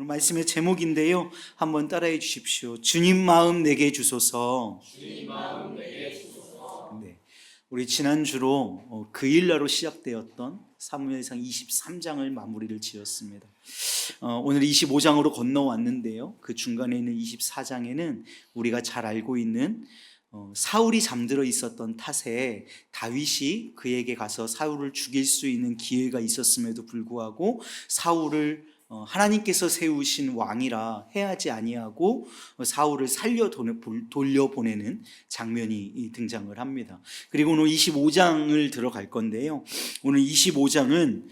말씀의 제목인데요. 한번 따라해 주십시오. 주님 마음 내게 주소서. 주님 마음 내게 주소서. 네, 우리 지난주로 그 일나로 시작되었던 사무엘상 23장을 마무리를 지었습니다. 오늘 25장으로 건너왔는데요. 그 중간에 있는 24장에는 우리가 잘 알고 있는 사울이 잠들어 있었던 탓에 다윗이 그에게 가서 사울을 죽일 수 있는 기회가 있었음에도 불구하고 사울을 하나님께서 세우신 왕이라 해하지 아니하고 사울을 살려 돌려보내는 장면이 등장을 합니다. 그리고 오늘 25장을 들어갈 건데요. 오늘 25장은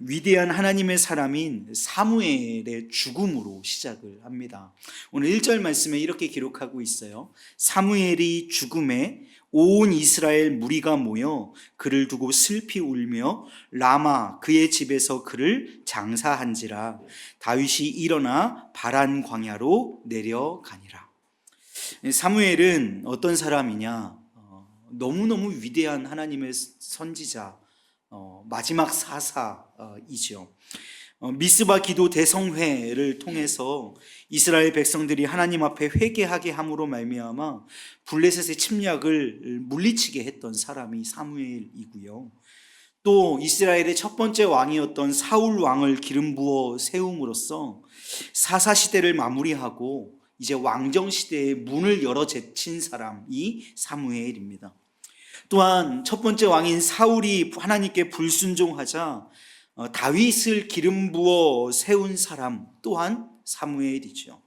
위대한 하나님의 사람인 사무엘의 죽음으로 시작을 합니다. 오늘 1절 말씀에 이렇게 기록하고 있어요. 사무엘이 죽음에 온 이스라엘 무리가 모여 그를 두고 슬피 울며 라마 그의 집에서 그를 장사한지라. 다윗이 일어나 바란 광야로 내려가니라. 사무엘은 어떤 사람이냐? 너무너무 위대한 하나님의 선지자, 마지막 사사이죠. 미스바 기도 대성회를 통해서 이스라엘 백성들이 하나님 앞에 회개하게 함으로 말미암아 블레셋의 침략을 물리치게 했던 사람이 사무엘이고요. 또 이스라엘의 첫 번째 왕이었던 사울 왕을 기름 부어 세움으로써 사사 시대를 마무리하고 이제 왕정 시대의 문을 열어 제친 사람이 사무엘입니다. 또한 첫 번째 왕인 사울이 하나님께 불순종하자 다윗을 기름 부어 세운 사람 또한 사무엘이죠.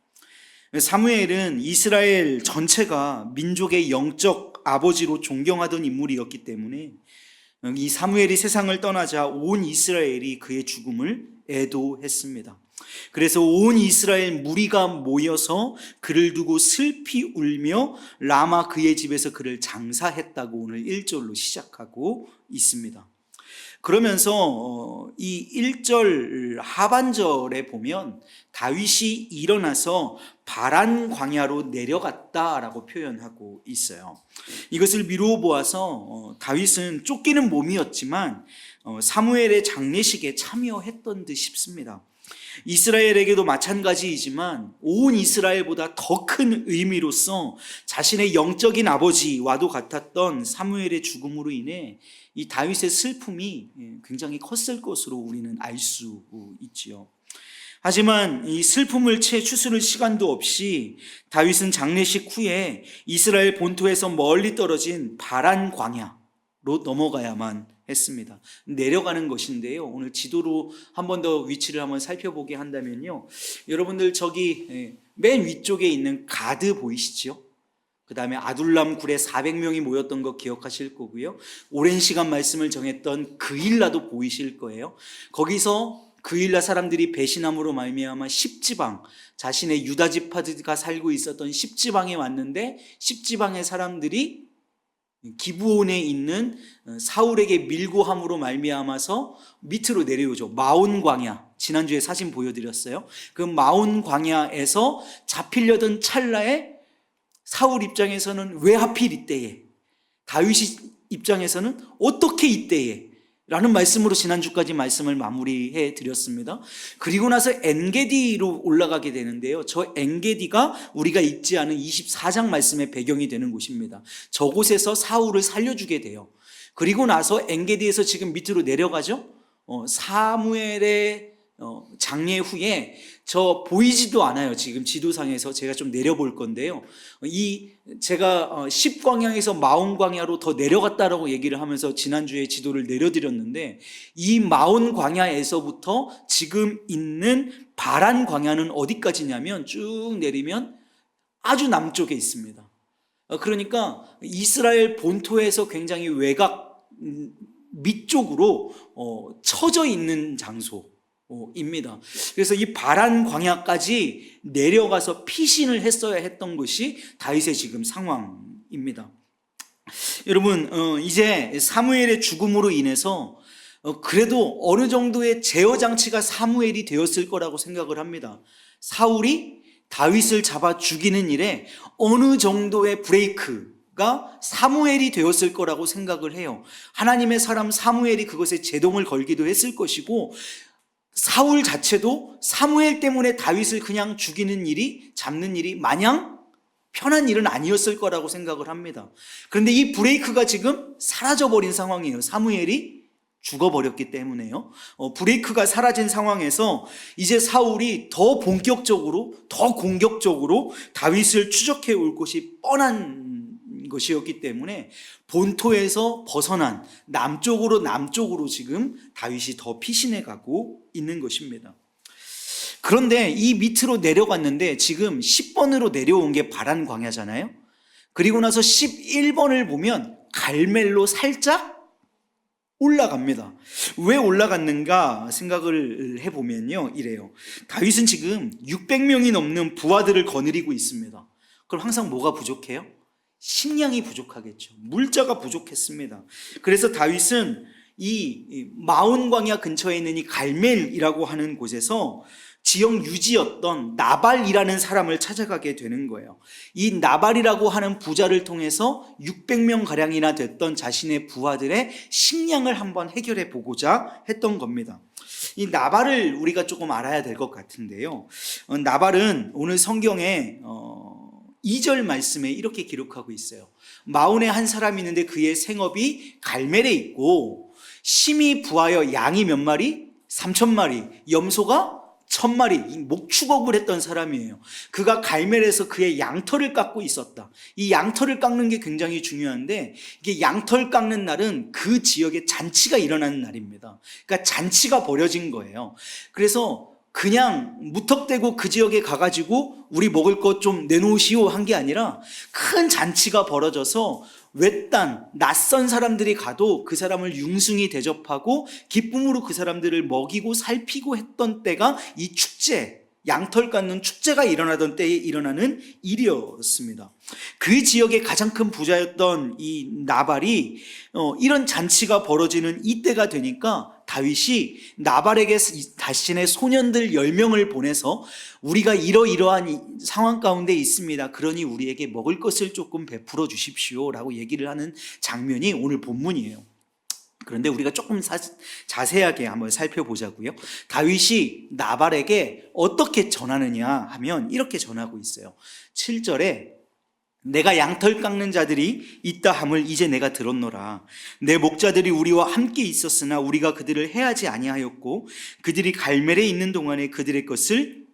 사무엘은 이스라엘 전체가 민족의 영적 아버지로 존경하던 인물이었기 때문에 이 사무엘이 세상을 떠나자 온 이스라엘이 그의 죽음을 애도했습니다. 그래서 온 이스라엘 무리가 모여서 그를 두고 슬피 울며 라마 그의 집에서 그를 장사했다고 오늘 1절로 시작하고 있습니다. 그러면서 이 1절 하반절에 보면 다윗이 일어나서 바란 광야로 내려갔다라고 표현하고 있어요. 이것을 미루어 보아서 다윗은 쫓기는 몸이었지만 사무엘의 장례식에 참여했던 듯 싶습니다. 이스라엘에게도 마찬가지이지만 온 이스라엘보다 더 큰 의미로서 자신의 영적인 아버지와도 같았던 사무엘의 죽음으로 인해 이 다윗의 슬픔이 굉장히 컸을 것으로 우리는 알 수 있지요. 하지만 이 슬픔을 채 추스를 시간도 없이 다윗은 장례식 후에 이스라엘 본토에서 멀리 떨어진 바란 광야로 넘어가야만 했습니다. 내려가는 것인데요. 오늘 지도로 한 번 더 위치를 한번 살펴보게 한다면요. 여러분들 저기 맨 위쪽에 있는 가드 보이시죠? 그 다음에 아둘람 굴에 400명이 모였던 거 기억하실 거고요. 오랜 시간 말씀을 정했던 그일라도 보이실 거예요. 거기서 그일라 사람들이 배신함으로 말미암아 10지방, 자신의 유다 지파가 살고 있었던 10지방에 왔는데 10지방의 사람들이 기브온에 있는 사울에게 밀고함으로 말미암아서 밑으로 내려오죠. 마온 광야, 지난주에 사진 보여드렸어요. 그 마온 광야에서 잡히려던 찰나에 사울 입장에서는 왜 하필 이때에, 다윗 입장에서는 어떻게 이때에 라는 말씀으로 지난주까지 말씀을 마무리해 드렸습니다. 그리고 나서 엔게디로 올라가게 되는데요. 저 엔게디가 우리가 읽지 않은 24장 말씀의 배경이 되는 곳입니다. 저곳에서 사울을 살려주게 돼요. 그리고 나서 엔게디에서 지금 밑으로 내려가죠. 사무엘의 장례 후에 저 보이지도 않아요. 지금 지도상에서 제가 좀 내려볼 건데요. 제가 10광야에서 마온 광야로 더 내려갔다라고 얘기를 하면서 지난주에 지도를 내려드렸는데 이 마온 광야에서부터 지금 있는 바란 광야는 어디까지냐면 쭉 내리면 아주 남쪽에 있습니다. 그러니까 이스라엘 본토에서 굉장히 외곽 밑쪽으로 처져 있는 장소입니다. 그래서 이 바란 광야까지 내려가서 피신을 했어야 했던 것이 다윗의 지금 상황입니다. 여러분, 이제 사무엘의 죽음으로 인해서 그래도 어느 정도의 제어 장치가 사무엘이 되었을 거라고 생각을 합니다. 사울이 다윗을 잡아 죽이는 일에 어느 정도의 브레이크가 사무엘이 되었을 거라고 생각을 해요. 하나님의 사람 사무엘이 그것에 제동을 걸기도 했을 것이고 사울 자체도 사무엘 때문에 다윗을 그냥 죽이는 일이, 잡는 일이 마냥 편한 일은 아니었을 거라고 생각을 합니다. 그런데 이 브레이크가 지금 사라져버린 상황이에요. 사무엘이 죽어버렸기 때문에요. 브레이크가 사라진 상황에서 이제 사울이 더 본격적으로, 더 공격적으로 다윗을 추적해 올 것이 뻔한 것이었기 때문에 본토에서 벗어난 남쪽으로 지금 다윗이 더 피신해 가고 있는 것입니다. 그런데 이 밑으로 내려갔는데 지금 10번으로 내려온 게 바란 광야잖아요. 그리고 나서 11번을 보면 갈멜로 살짝 올라갑니다. 왜 올라갔는가 생각을 해보면요, 이래요. 다윗은 지금 600명이 넘는 부하들을 거느리고 있습니다. 그럼 항상 뭐가 부족해요? 식량이 부족하겠죠. 물자가 부족했습니다. 그래서 다윗은 이 마온 광야 근처에 있는 이 갈멜이라고 하는 곳에서 지역 유지였던 나발이라는 사람을 찾아가게 되는 거예요. 이 나발이라고 하는 부자를 통해서 600명 가량이나 됐던 자신의 부하들의 식량을 한번 해결해 보고자 했던 겁니다. 이 나발을 우리가 조금 알아야 될 것 같은데요. 나발은 오늘 성경에 2절 말씀에 이렇게 기록하고 있어요. 마온에 한 사람이 있는데 그의 생업이 갈멜에 있고 심히 부하여 양이 몇 마리? 3,000마리, 염소가 1,000마리, 목축업을 했던 사람이에요. 그가 갈멜에서 그의 양털을 깎고 있었다. 이 양털을 깎는 게 굉장히 중요한데 이게 양털 깎는 날은 그 지역에 잔치가 일어나는 날입니다. 그러니까 잔치가 벌어진 거예요. 그래서 그냥 무턱대고 그 지역에 가가지고 우리 먹을 것 좀 내놓으시오 한 게 아니라 큰 잔치가 벌어져서 외딴 낯선 사람들이 가도 그 사람을 융숭히 대접하고 기쁨으로 그 사람들을 먹이고 살피고 했던 때가 이 축제, 양털 깎는 축제가 일어나던 때에 일어나는 일이었습니다. 그 지역의 가장 큰 부자였던 이 나발이 이런 잔치가 벌어지는 이때가 되니까 다윗이 나발에게 자신의 소년들 10명을 보내서 우리가 이러이러한 상황 가운데 있습니다. 그러니 우리에게 먹을 것을 조금 베풀어 주십시오 라고 얘기를 하는 장면이 오늘 본문이에요. 그런데 우리가 조금 자세하게 한번 살펴보자고요. 다윗이 나발에게 어떻게 전하느냐 하면 이렇게 전하고 있어요. 7절에 내가 양털 깎는 자들이 있다 함을 이제 내가 들었노라. 내 목자들이 우리와 함께 있었으나 우리가 그들을 해하지 아니하였고 그들이 갈멜에 있는 동안에 그들의 것을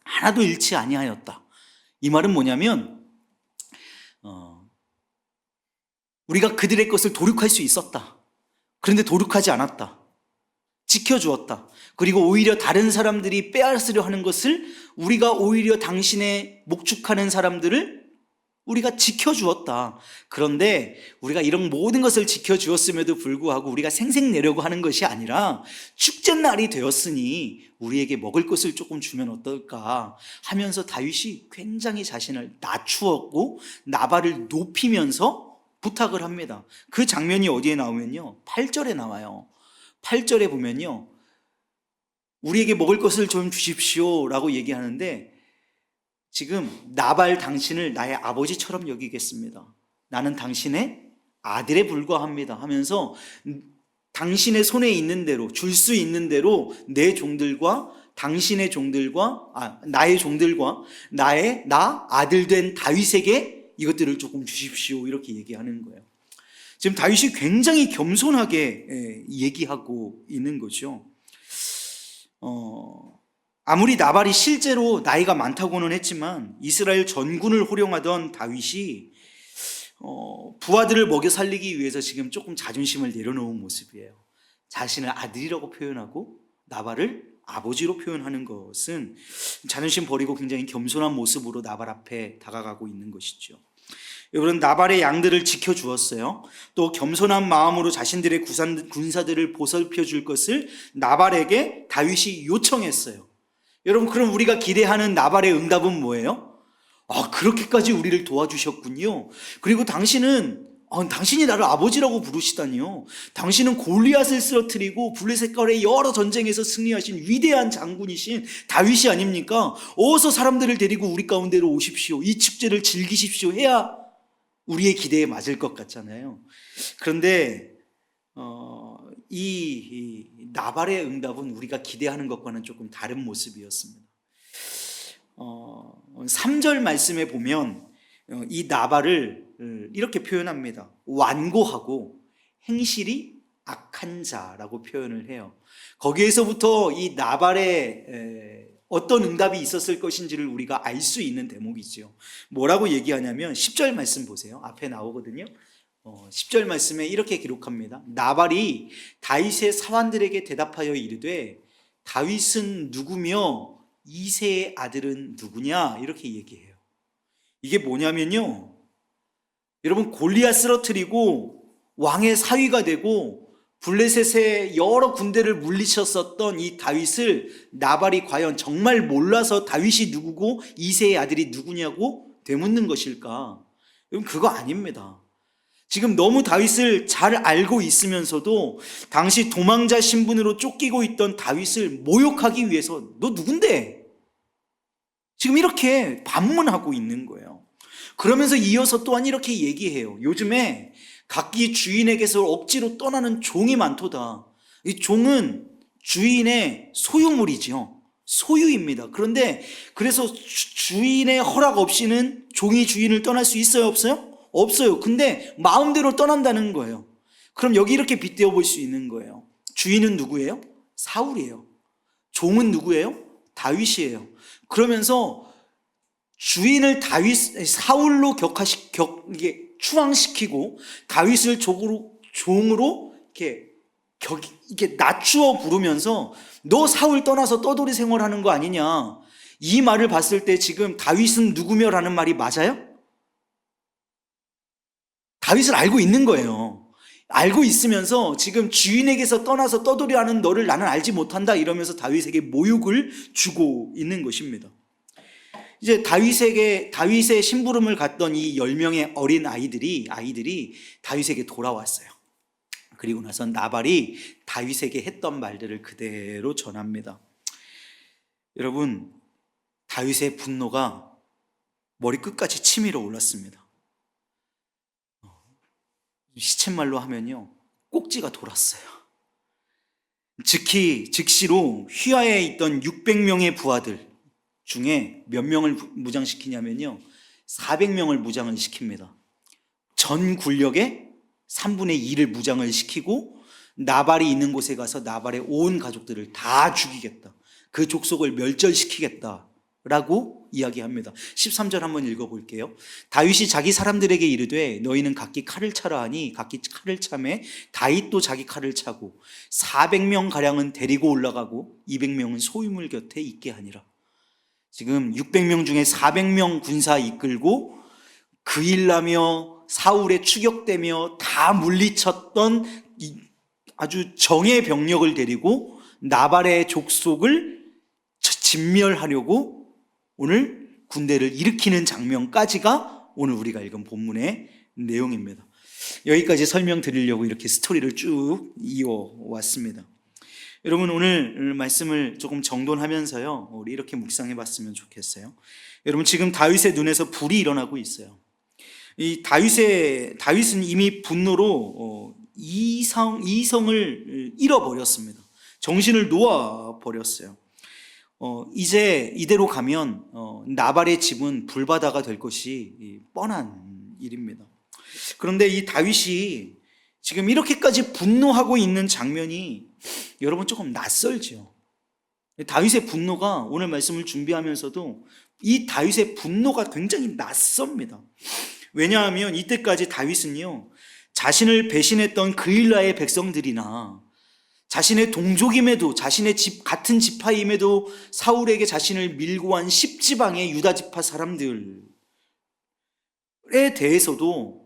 하나도 잃지 아니하였다. 이 말은 뭐냐면 우리가 그들의 것을 도륙할 수 있었다. 그런데 도륙하지 않았다. 지켜주었다. 그리고 오히려 다른 사람들이 빼앗으려 하는 것을 우리가 오히려 당신의 목축하는 사람들을 우리가 지켜주었다. 그런데 우리가 이런 모든 것을 지켜주었음에도 불구하고 우리가 생색내려고 하는 것이 아니라 축제날이 되었으니 우리에게 먹을 것을 조금 주면 어떨까 하면서 다윗이 굉장히 자신을 낮추었고 나발을 높이면서 부탁을 합니다. 그 장면이 어디에 나오면요 8절에 나와요. 8절에 보면요 우리에게 먹을 것을 좀 주십시오 라고 얘기하는데 지금 나발 당신을 나의 아버지처럼 여기겠습니다. 나는 당신의 아들에 불과합니다 하면서 당신의 손에 있는 대로 줄 수 있는 대로 내 종들과 당신의 종들과 나의 종들과 나 아들 된 다윗에게 이것들을 조금 주십시오 이렇게 얘기하는 거예요. 지금 다윗이 굉장히 겸손하게 얘기하고 있는 거죠. 아무리 나발이 실제로 나이가 많다고는 했지만 이스라엘 전군을 호령하던 다윗이 부하들을 먹여 살리기 위해서 지금 조금 자존심을 내려놓은 모습이에요. 자신을 아들이라고 표현하고 나발을 아버지로 표현하는 것은 자존심 버리고 굉장히 겸손한 모습으로 나발 앞에 다가가고 있는 것이죠. 여러분 나발의 양들을 지켜주었어요. 또 겸손한 마음으로 자신들의 군사들을 보살펴 줄 것을 나발에게 다윗이 요청했어요. 여러분 그럼 우리가 기대하는 나발의 응답은 뭐예요? 그렇게까지 우리를 도와주셨군요. 그리고 당신이 나를 아버지라고 부르시다니요. 당신은 골리앗을 쓰러뜨리고 블레셋과의 여러 전쟁에서 승리하신 위대한 장군이신 다윗이 아닙니까? 어서 사람들을 데리고 우리 가운데로 오십시오. 이 축제를 즐기십시오 해야 우리의 기대에 맞을 것 같잖아요. 그런데 이 나발의 응답은 우리가 기대하는 것과는 조금 다른 모습이었습니다. 3절 말씀에 보면 이 나발을 이렇게 표현합니다. 완고하고 행실이 악한 자라고 표현을 해요. 거기에서부터 이 나발의 어떤 응답이 있었을 것인지를 우리가 알 수 있는 대목이죠. 뭐라고 얘기하냐면 10절 말씀 보세요. 앞에 나오거든요. 10절 말씀에 이렇게 기록합니다. 나발이 다윗의 사환들에게 대답하여 이르되 다윗은 누구며 이새의 아들은 누구냐 이렇게 얘기해요. 이게 뭐냐면요, 여러분, 골리앗 쓰러뜨리고 왕의 사위가 되고 블레셋의 여러 군대를 물리쳤었던 이 다윗을 나발이 과연 정말 몰라서 다윗이 누구고 이새의 아들이 누구냐고 되묻는 것일까? 여러분, 그거 아닙니다. 지금 너무 다윗을 잘 알고 있으면서도 당시 도망자 신분으로 쫓기고 있던 다윗을 모욕하기 위해서 너 누군데? 지금 이렇게 반문하고 있는 거예요. 그러면서 이어서 또한 이렇게 얘기해요. 요즘에 각기 주인에게서 억지로 떠나는 종이 많도다. 이 종은 주인의 소유물이죠. 소유입니다. 그런데 그래서 주인의 허락 없이는 종이 주인을 떠날 수 있어요, 없어요? 없어요. 근데 마음대로 떠난다는 거예요. 그럼 여기 이렇게 빗대어 볼 수 있는 거예요. 주인은 누구예요? 사울이에요. 종은 누구예요? 다윗이에요. 그러면서 주인을 사울로 이게 추앙시키고 다윗을 종으로 이렇게 낮추어 부르면서 너 사울 떠나서 떠돌이 생활하는 거 아니냐. 이 말을 봤을 때 지금 다윗은 누구며라는 말이 맞아요? 다윗을 알고 있는 거예요. 알고 있으면서 지금 주인에게서 떠나서 떠돌이하는 너를 나는 알지 못한다 이러면서 다윗에게 모욕을 주고 있는 것입니다. 이제 다윗의 심부름을 갔던 이 10명의 어린 아이들이 다윗에게 돌아왔어요. 그리고 나서 나발이 다윗에게 했던 말들을 그대로 전합니다. 여러분, 다윗의 분노가 머리끝까지 치밀어 올랐습니다. 시쳇말로 하면요, 꼭지가 돌았어요. 즉시로 휘하에 있던 600명의 부하들 중에 몇 명을 무장시키냐면요, 400명을 무장을 시킵니다. 전 군력의 3분의 2를 무장을 시키고 나발이 있는 곳에 가서 나발의 온 가족들을 다 죽이겠다, 그 족속을 멸절시키겠다라고 이야기합니다. 13절 한번 읽어볼게요. 다윗이 자기 사람들에게 이르되 너희는 각기 칼을 차라 하니 각기 칼을 차매 다윗도 자기 칼을 차고 400명 가량은 데리고 올라가고 200명은 소유물 곁에 있게 하니라. 지금 600명 중에 400명 군사 이끌고 그 일나며 사울에 추격되며 다 물리쳤던 아주 정예 병력을 데리고 나발의 족속을 진멸하려고 오늘 군대를 일으키는 장면까지가 오늘 우리가 읽은 본문의 내용입니다. 여기까지 설명드리려고 이렇게 스토리를 쭉 이어왔습니다. 여러분, 오늘 말씀을 조금 정돈하면서요, 우리 이렇게 묵상해 봤으면 좋겠어요. 여러분, 지금 다윗의 눈에서 불이 일어나고 있어요. 이 다윗은 이미 분노로 이성을 잃어버렸습니다. 정신을 놓아버렸어요. 이제 이대로 가면 나발의 집은 불바다가 될 것이 뻔한 일입니다. 그런데 이 다윗이 지금 이렇게까지 분노하고 있는 장면이 여러분 조금 낯설죠. 다윗의 분노가, 오늘 말씀을 준비하면서도 이 다윗의 분노가 굉장히 낯섭니다. 왜냐하면 이때까지 다윗은요, 자신을 배신했던 그일라의 백성들이나 자신의 동족임에도, 자신의 같은 지파임에도 사울에게 자신을 밀고 한 10지방의 유다 지파 사람들에 대해서도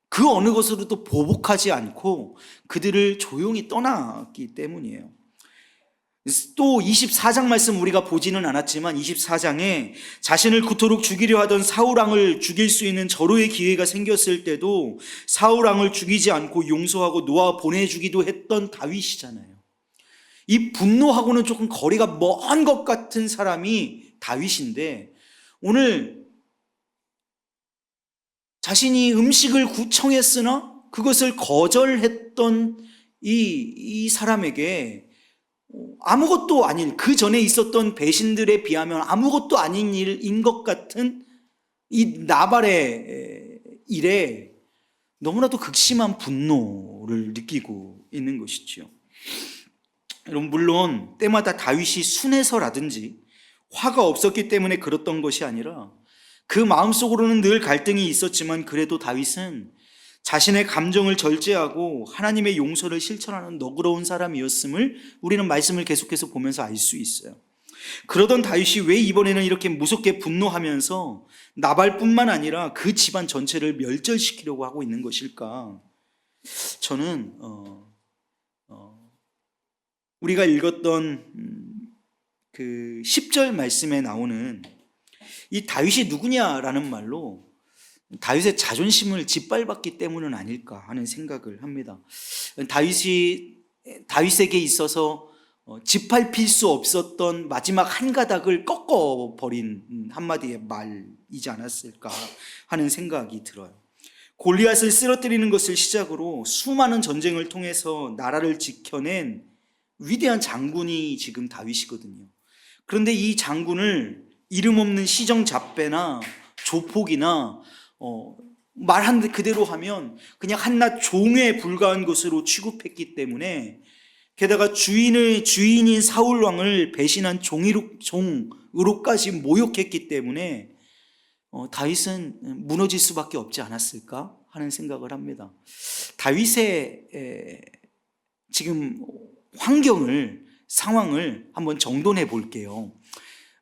그 어느 것으로도 보복하지 않고 그들을 조용히 떠났기 때문이에요. 또 24장 말씀 우리가 보지는 않았지만 24장에 자신을 그토록 죽이려 하던 사울왕을 죽일 수 있는 절호의 기회가 생겼을 때도 사울왕을 죽이지 않고 용서하고 놓아 보내주기도 했던 다윗이잖아요. 이 분노하고는 조금 거리가 먼 것 같은 사람이 다윗인데, 오늘 자신이 음식을 구청했으나 그것을 거절했던 이 사람에게 아무것도 아닌, 그 전에 있었던 배신들에 비하면 아무것도 아닌 일인 것 같은 이 나발의 일에 너무나도 극심한 분노를 느끼고 있는 것이죠. 여러분, 물론 때마다 다윗이 순해서라든지 화가 없었기 때문에 그랬던 것이 아니라 그 마음속으로는 늘 갈등이 있었지만 그래도 다윗은 자신의 감정을 절제하고 하나님의 용서를 실천하는 너그러운 사람이었음을 우리는 말씀을 계속해서 보면서 알 수 있어요. 그러던 다윗이 왜 이번에는 이렇게 무섭게 분노하면서 나발뿐만 아니라 그 집안 전체를 멸절시키려고 하고 있는 것일까? 저는 우리가 읽었던 그 10절 말씀에 나오는 이 다윗이 누구냐라는 말로 다윗의 자존심을 짓밟았기 때문은 아닐까 하는 생각을 합니다. 다윗에게 있어서 짓밟힐 수 없었던 마지막 한 가닥을 꺾어버린 한마디의 말이지 않았을까 하는 생각이 들어요. 골리앗을 쓰러뜨리는 것을 시작으로 수많은 전쟁을 통해서 나라를 지켜낸 위대한 장군이 지금 다윗이거든요. 그런데 이 장군을 이름 없는 시정잡배나 조폭이나 말한 그대로 하면 그냥 한낱 종에 불과한 것으로 취급했기 때문에, 게다가 주인인 사울 왕을 배신한 종으로까지 모욕했기 때문에 다윗은 무너질 수밖에 없지 않았을까 하는 생각을 합니다. 다윗의 지금 상황을 한번 정돈해 볼게요.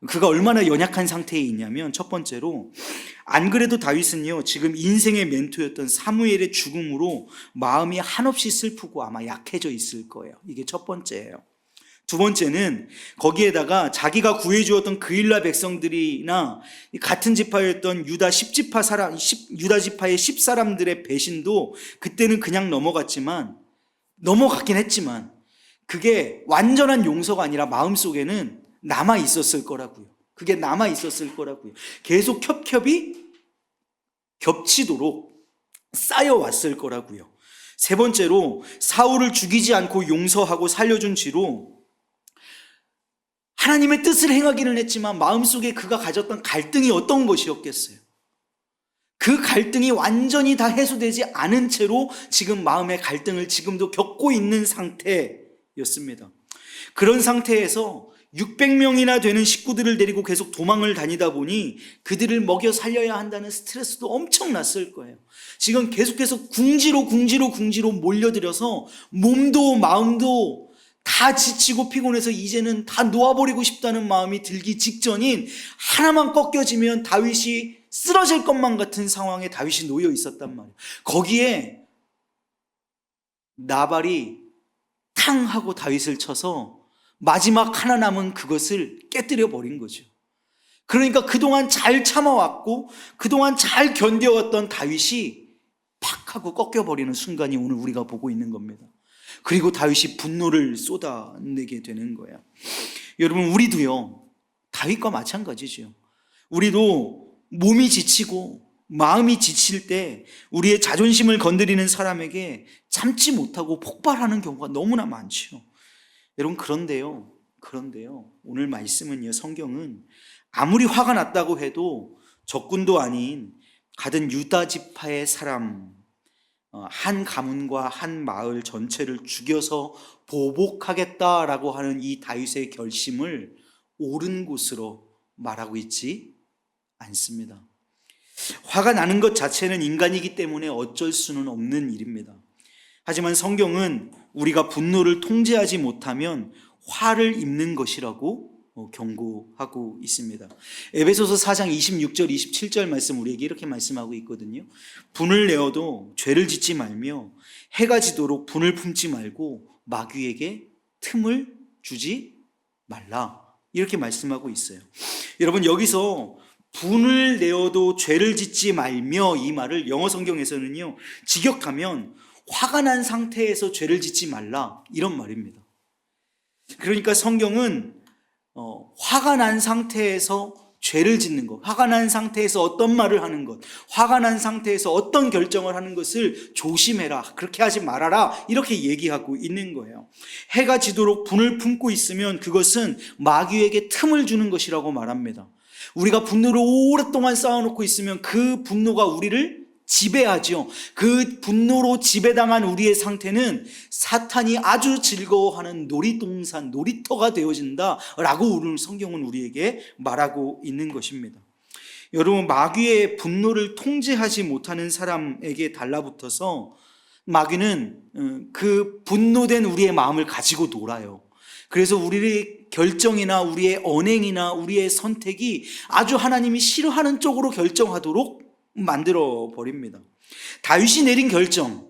그가 얼마나 연약한 상태에 있냐면, 첫 번째로 안 그래도 다윗은요 지금 인생의 멘토였던 사무엘의 죽음으로 마음이 한없이 슬프고 아마 약해져 있을 거예요. 이게 첫 번째예요. 두 번째는 거기에다가 자기가 구해주었던 그일라 백성들이나 같은 지파였던 유다 지파의 10사람들의 배신도 그때는 그냥 넘어갔긴 했지만 그게 완전한 용서가 아니라 마음속에는 남아 있었을 거라고요. 그게 남아 있었을 거라고요. 계속 겹겹이 겹치도록 쌓여왔을 거라고요. 세 번째로 사울을 죽이지 않고 용서하고 살려준 지로 하나님의 뜻을 행하기는 했지만 마음속에 그가 가졌던 갈등이 어떤 것이었겠어요? 그 갈등이 완전히 다 해소되지 않은 채로 지금 마음의 갈등을 지금도 겪고 있는 상태였습니다. 그런 상태에서 600명이나 되는 식구들을 데리고 계속 도망을 다니다 보니 그들을 먹여 살려야 한다는 스트레스도 엄청났을 거예요. 지금 계속해서 궁지로 몰려들여서 몸도 마음도 다 지치고 피곤해서 이제는 다 놓아버리고 싶다는 마음이 들기 직전인, 하나만 꺾여지면 다윗이 쓰러질 것만 같은 상황에 다윗이 놓여 있었단 말이에요. 거기에 나발이 탕 하고 다윗을 쳐서 마지막 하나 남은 그것을 깨뜨려 버린 거죠. 그러니까 그동안 잘 참아왔고 그동안 잘 견뎌왔던 다윗이 팍 하고 꺾여버리는 순간이 오늘 우리가 보고 있는 겁니다. 그리고 다윗이 분노를 쏟아내게 되는 거예요. 여러분, 우리도요 다윗과 마찬가지죠. 우리도 몸이 지치고 마음이 지칠 때 우리의 자존심을 건드리는 사람에게 참지 못하고 폭발하는 경우가 너무나 많죠. 여러분, 그런데요 오늘 말씀은요, 성경은 아무리 화가 났다고 해도 적군도 아닌 같은 유다 지파의 사람 한 가문과 한 마을 전체를 죽여서 보복하겠다라고 하는 이 다윗의 결심을 옳은 곳으로 말하고 있지 않습니다. 화가 나는 것 자체는 인간이기 때문에 어쩔 수는 없는 일입니다. 하지만 성경은 우리가 분노를 통제하지 못하면 화를 입는 것이라고 경고하고 있습니다. 에베소서 4장 26절 27절 말씀 우리에게 이렇게 말씀하고 있거든요. 분을 내어도 죄를 짓지 말며 해가 지도록 분을 품지 말고 마귀에게 틈을 주지 말라, 이렇게 말씀하고 있어요. 여러분, 여기서 분을 내어도 죄를 짓지 말며, 이 말을 영어 성경에서는요 직역하면 화가 난 상태에서 죄를 짓지 말라, 이런 말입니다. 그러니까 성경은 화가 난 상태에서 죄를 짓는 것, 화가 난 상태에서 어떤 말을 하는 것, 화가 난 상태에서 어떤 결정을 하는 것을 조심해라, 그렇게 하지 말아라, 이렇게 얘기하고 있는 거예요. 해가 지도록 분을 품고 있으면 그것은 마귀에게 틈을 주는 것이라고 말합니다. 우리가 분노를 오랫동안 쌓아놓고 있으면 그 분노가 우리를 지배하죠. 그 분노로 지배당한 우리의 상태는 사탄이 아주 즐거워하는 놀이동산, 놀이터가 되어진다라고 오늘 성경은 우리에게 말하고 있는 것입니다. 여러분, 마귀의 분노를 통제하지 못하는 사람에게 달라붙어서 마귀는 그 분노된 우리의 마음을 가지고 놀아요. 그래서 우리의 결정이나 우리의 언행이나 우리의 선택이 아주 하나님이 싫어하는 쪽으로 결정하도록 만들어 버립니다. 다윗이 내린 결정,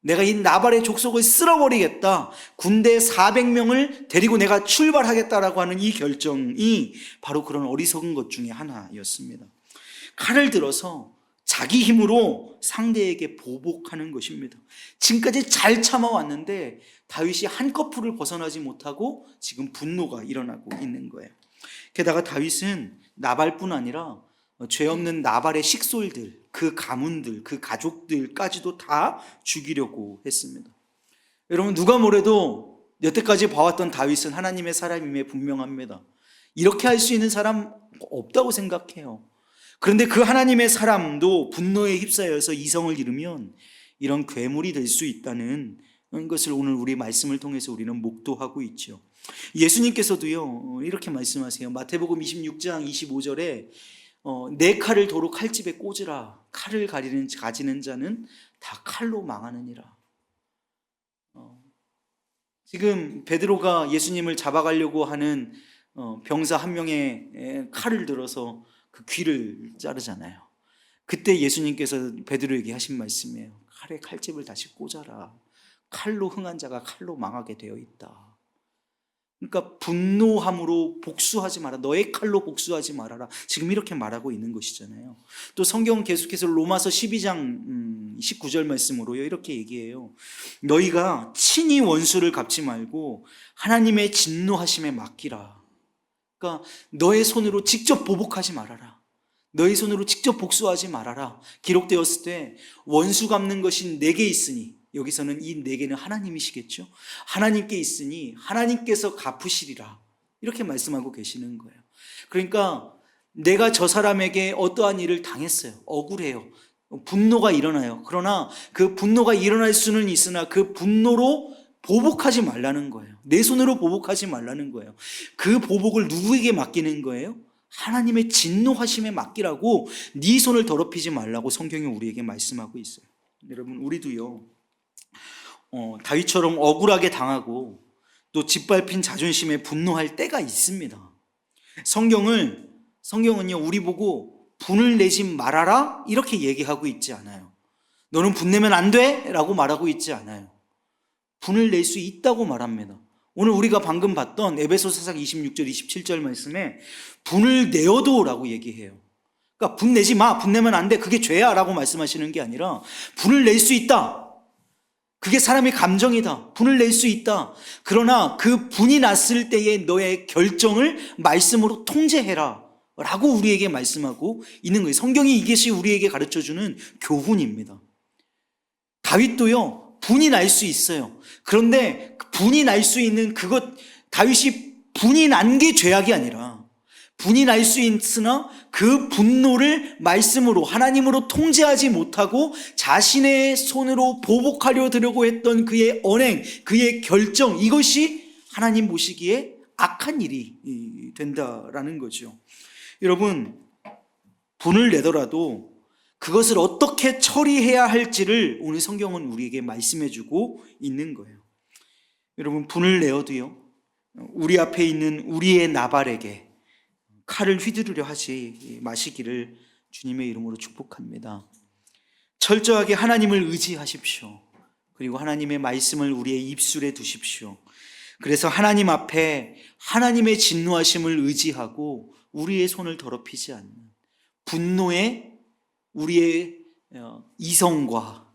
내가 이 나발의 족속을 쓸어버리겠다, 군대 400명을 데리고 내가 출발하겠다라고 하는 이 결정이 바로 그런 어리석은 것 중에 하나였습니다. 칼을 들어서 자기 힘으로 상대에게 보복하는 것입니다. 지금까지 잘 참아왔는데 다윗이 한꺼풀을 벗어나지 못하고 지금 분노가 일어나고 있는 거예요. 게다가 다윗은 나발뿐 아니라 죄 없는 나발의 식솔들, 그 가문들, 그 가족들까지도 다 죽이려고 했습니다. 여러분, 누가 뭐래도 여태까지 봐왔던 다윗은 하나님의 사람임에 분명합니다. 이렇게 할 수 있는 사람 없다고 생각해요. 그런데 그 하나님의 사람도 분노에 휩싸여서 이성을 잃으면 이런 괴물이 될 수 있다는 것을 오늘 우리 말씀을 통해서 우리는 목도하고 있죠. 예수님께서도요, 이렇게 말씀하세요. 마태복음 26장 25절에 내 칼을 도로 칼집에 꽂으라. 칼을 가지는 자는 다 칼로 망하느니라. 지금 베드로가 예수님을 잡아가려고 하는 병사 한 명의 칼을 들어서 그 귀를 자르잖아요. 그때 예수님께서 베드로에게 하신 말씀이에요. 칼에 칼집을 다시 꽂아라. 칼로 흥한 자가 칼로 망하게 되어 있다. 그러니까 분노함으로 복수하지 마라. 너의 칼로 복수하지 말아라. 지금 이렇게 말하고 있는 것이잖아요. 또 성경 계속해서 로마서 12장 19절 말씀으로요, 이렇게 얘기해요. 너희가 친히 원수를 갚지 말고 하나님의 진노하심에 맡기라. 그러니까 너의 손으로 직접 보복하지 말아라. 너희 손으로 직접 복수하지 말아라. 기록되었을 때 원수 갚는 것이 내게 있으니, 여기서는 이 내게는 하나님이시겠죠. 하나님께 있으니 하나님께서 갚으시리라. 이렇게 말씀하고 계시는 거예요. 그러니까 내가 저 사람에게 어떠한 일을 당했어요. 억울해요. 분노가 일어나요. 그러나 그 분노가 일어날 수는 있으나 그 분노로 보복하지 말라는 거예요. 내 손으로 보복하지 말라는 거예요. 그 보복을 누구에게 맡기는 거예요? 하나님의 진노하심에 맡기라고, 네 손을 더럽히지 말라고 성경이 우리에게 말씀하고 있어요. 여러분, 우리도요, 다윗처럼 억울하게 당하고 또 짓밟힌 자존심에 분노할 때가 있습니다. 성경은요, 우리 보고 분을 내지 말아라 이렇게 얘기하고 있지 않아요. 너는 분내면 안 돼 라고 말하고 있지 않아요. 분을 낼 수 있다고 말합니다. 오늘 우리가 방금 봤던 에베소서 4장 26절 27절 말씀에 분을 내어도 라고 얘기해요. 그러니까 분 내지 마, 분내면 안 돼, 그게 죄야 라고 말씀하시는 게 아니라 분을 낼 수 있다. 그게 사람의 감정이다. 분을 낼 수 있다. 그러나 그 분이 났을 때의 너의 결정을 말씀으로 통제해라 라고 우리에게 말씀하고 있는 거예요. 성경이 이것이 우리에게 가르쳐주는 교훈입니다. 다윗도요, 분이 날 수 있어요. 그런데 분이 날 수 있는 그것, 다윗이 분이 난 게 죄악이 아니라 분이 날 수 있으나 그 분노를 말씀으로, 하나님으로 통제하지 못하고 자신의 손으로 보복하려 들려고 했던 그의 언행, 그의 결정, 이것이 하나님 보시기에 악한 일이 된다라는 거죠. 여러분, 분을 내더라도 그것을 어떻게 처리해야 할지를 오늘 성경은 우리에게 말씀해 주고 있는 거예요. 여러분, 분을 내어도요, 우리 앞에 있는 우리의 나발에게 칼을 휘두르려 하지 마시기를 주님의 이름으로 축복합니다. 철저하게 하나님을 의지하십시오. 그리고 하나님의 말씀을 우리의 입술에 두십시오. 그래서 하나님 앞에 하나님의 진노하심을 의지하고 우리의 손을 더럽히지 않는, 분노에 우리의 이성과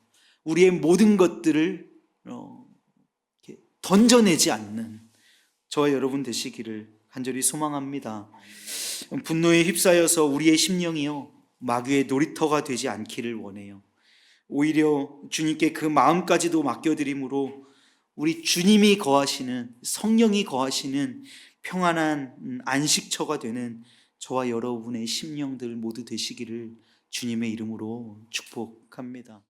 우리의 모든 것들을 던져내지 않는 저와 여러분 되시기를 간절히 소망합니다. 분노에 휩싸여서 우리의 심령이요 마귀의 놀이터가 되지 않기를 원해요. 오히려 주님께 그 마음까지도 맡겨드림으로 우리 주님이 거하시는, 성령이 거하시는 평안한 안식처가 되는 저와 여러분의 심령들 모두 되시기를 주님의 이름으로 축복합니다.